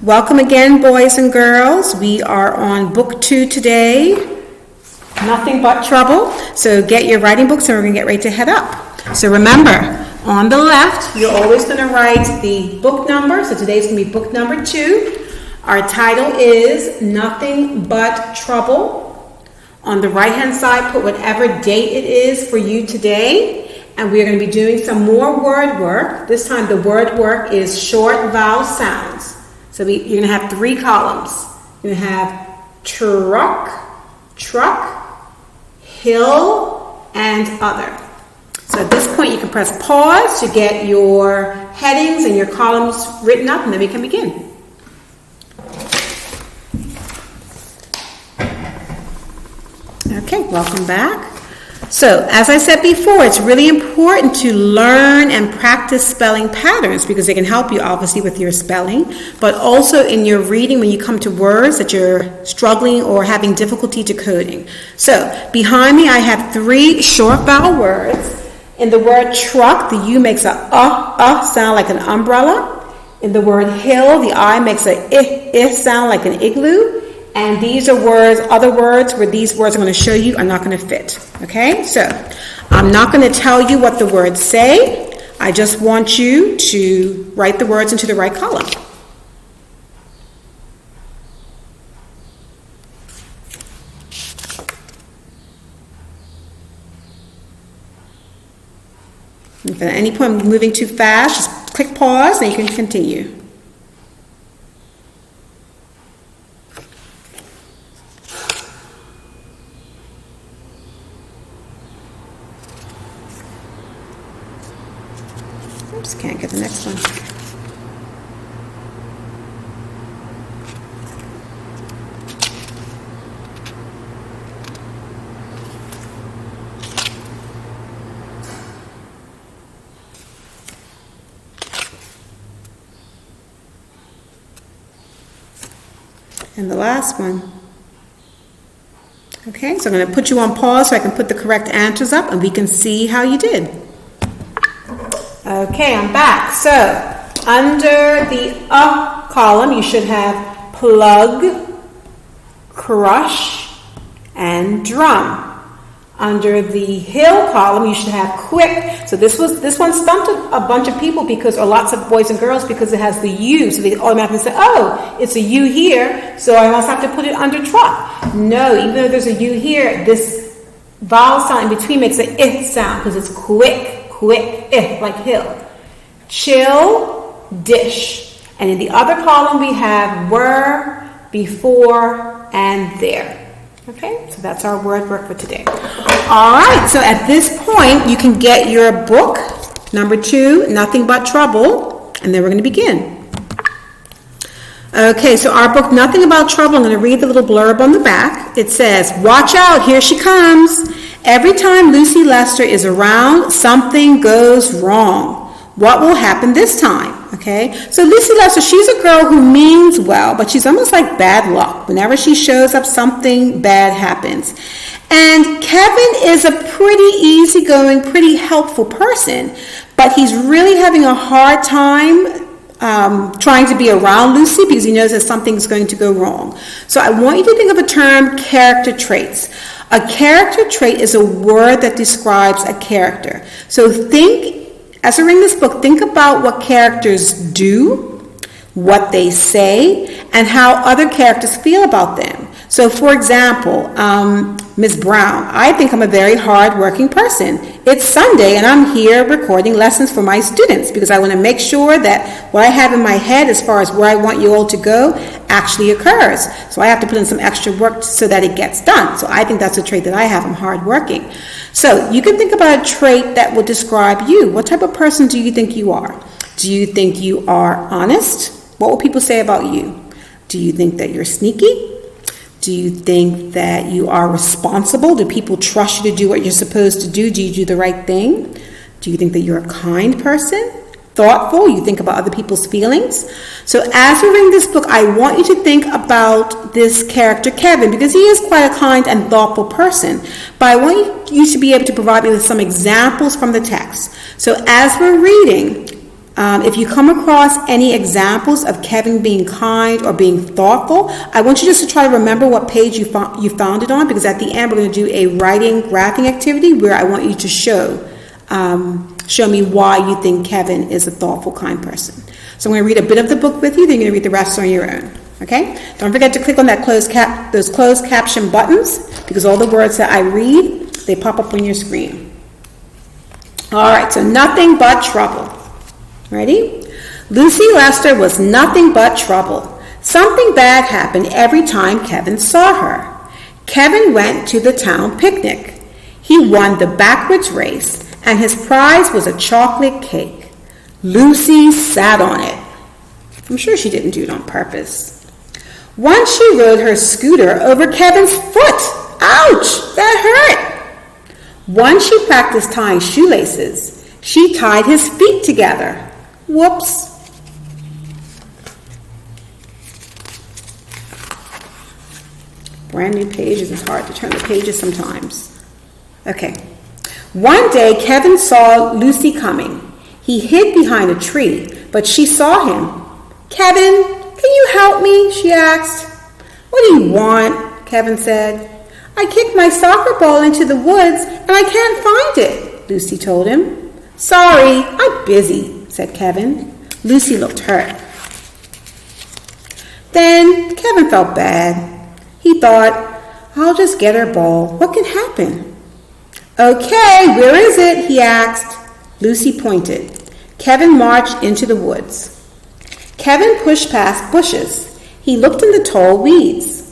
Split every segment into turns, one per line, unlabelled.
Welcome again, boys and girls. We are on book 2 today, Nothing But Trouble. So get your writing books and we're going to get ready to head up. So remember, on the left, you're always going to write the book number. So today's going to be book number 2. Our title is Nothing But Trouble. On the right-hand side, put whatever date it is for you today. And we're going to be doing some more word work. This time the word work is short vowel sounds. So you're going to have 3 columns. You're going to have truck, hill, and other. So at this point you can press pause to get your headings and your columns written up, and then we can begin. Okay, welcome back. So, as I said before, it's really important to learn and practice spelling patterns because they can help you obviously with your spelling, but also in your reading when you come to words that you're struggling or having difficulty decoding. So, behind me I have 3 short vowel words. In the word truck, the U makes a sound like an umbrella. In the word hill, the I makes a sound like an igloo. And these are words, other words where these words I'm going to show you are not going to fit. Okay, so I'm not going to tell you what the words say. I just want you to write the words into the right column. If at any point I'm moving too fast, just click pause and you can continue. Oops, can't get the next one. And the last one. Okay, so I'm going to put you on pause so I can put the correct answers up and we can see how you did. Okay, I'm back. So, under the column, you should have plug, crush, and drum. Under the hill column, you should have quick. So this one stumped a bunch of people or lots of boys and girls because it has the U. So they automatically say, oh, it's a U here, so I must have to put it under truck. No, even though there's a U here, this vowel sound in between makes an I sound because it's quick, like hill. Chill, dish. And in the other column, we have were, before, and there. Okay, so that's our word work for today. All right, so at this point, you can get your book, number 2, Nothing But Trouble, and then we're going to begin. Okay, so our book, Nothing About Trouble, I'm going to read the little blurb on the back. It says, watch out, here she comes. Every time Lucy Lester is around, something goes wrong. What will happen this time? Okay, so Lucy Lester, she's a girl who means well, but she's almost like bad luck. Whenever she shows up, something bad happens. And Kevin is a pretty easygoing, pretty helpful person, but he's really having a hard time trying to be around Lucy because he knows that something's going to go wrong. So I want you to think of a term, character traits. A character trait is a word that describes a character. So as we're reading this book, think about what characters do, what they say, and how other characters feel about them. So, for example, Ms. Brown, I think I'm a very hard-working person. It's Sunday, and I'm here recording lessons for my students because I want to make sure that what I have in my head as far as where I want you all to go actually occurs. So I have to put in some extra work so that it gets done. So I think that's a trait that I have. I'm hardworking. So you can think about a trait that will describe you. What type of person do you think you are? Do you think you are honest? What will people say about you? Do you think that you're sneaky? Do you think that you are responsible? Do people trust you to do what you're supposed to do? Do you do the right thing? Do you think that you're a kind person? Thoughtful? You think about other people's feelings? So as we're reading this book, I want you to think about this character, Kevin, because he is quite a kind and thoughtful person. But I want you to be able to provide me with some examples from the text. So as we're reading, If you come across any examples of Kevin being kind or being thoughtful, I want you just to try to remember what page you found it on, because at the end we're going to do a writing graphing activity where I want you to show me why you think Kevin is a thoughtful, kind person. So I'm going to read a bit of the book with you, then you're going to read the rest on your own. Okay? Don't forget to click on that those closed caption buttons, because all the words that I read, they pop up on your screen. All right, so nothing but trouble. Ready? Lucy Lester was nothing but trouble. Something bad happened every time Kevin saw her. Kevin went to the town picnic. He won the backwards race, and his prize was a chocolate cake. Lucy sat on it. I'm sure she didn't do it on purpose. Once she rode her scooter over Kevin's foot. Ouch! That hurt! Once she practiced tying shoelaces. She tied his feet together. Whoops. Brand new pages. It's hard to turn the pages sometimes. Okay. One day, Kevin saw Lucy coming. He hid behind a tree, but she saw him. Kevin, can you help me? She asked. What do you want? Kevin said. I kicked my soccer ball into the woods and I can't find it, Lucy told him. Sorry, I'm busy, said Kevin. Lucy looked hurt. Then Kevin felt bad. He thought, I'll just get her ball. What can happen? Okay, where is it? He asked. Lucy pointed. Kevin marched into the woods. Kevin pushed past bushes. He looked in the tall weeds.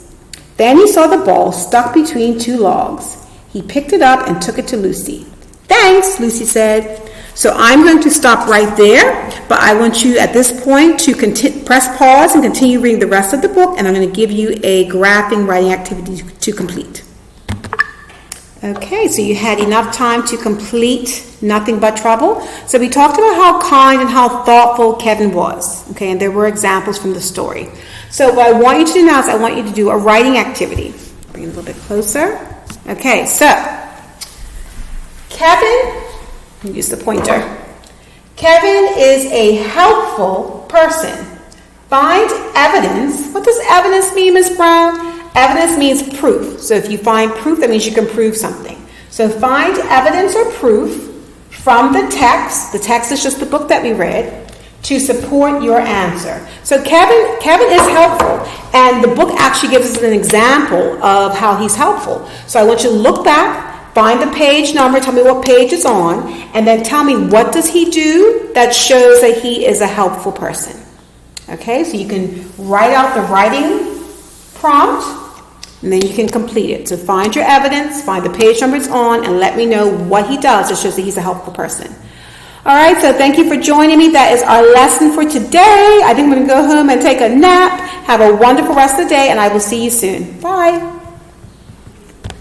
Then he saw the ball stuck between two logs. He picked it up and took it to Lucy. Thanks, Lucy said. So I'm going to stop right there, but I want you at this point to press pause and continue reading the rest of the book, and I'm going to give you a graphing writing activity to complete. Okay, so you had enough time to complete Nothing But Trouble. So we talked about how kind and how thoughtful Kevin was, okay, and there were examples from the story. So what I want you to do now is I want you to do a writing activity. Bring it a little bit closer. Okay, so Kevin, use the pointer. Kevin is a helpful person. Find evidence. What does evidence mean, Ms. Brown? Evidence means proof. So if you find proof, that means you can prove something. So find evidence or proof from the text. The text is just the book that we read, to support your answer. So Kevin is helpful, and the book actually gives us an example of how he's helpful. So I want you to look back, find the page number, tell me what page it's on, and then tell me what does he do that shows that he is a helpful person. Okay, so you can write out the writing prompt, and then you can complete it. So find your evidence, find the page number it's on, and let me know what he does that shows that he's a helpful person. All right, so thank you for joining me. That is our lesson for today. I think I'm going to go home and take a nap. Have a wonderful rest of the day, and I will see you soon. Bye.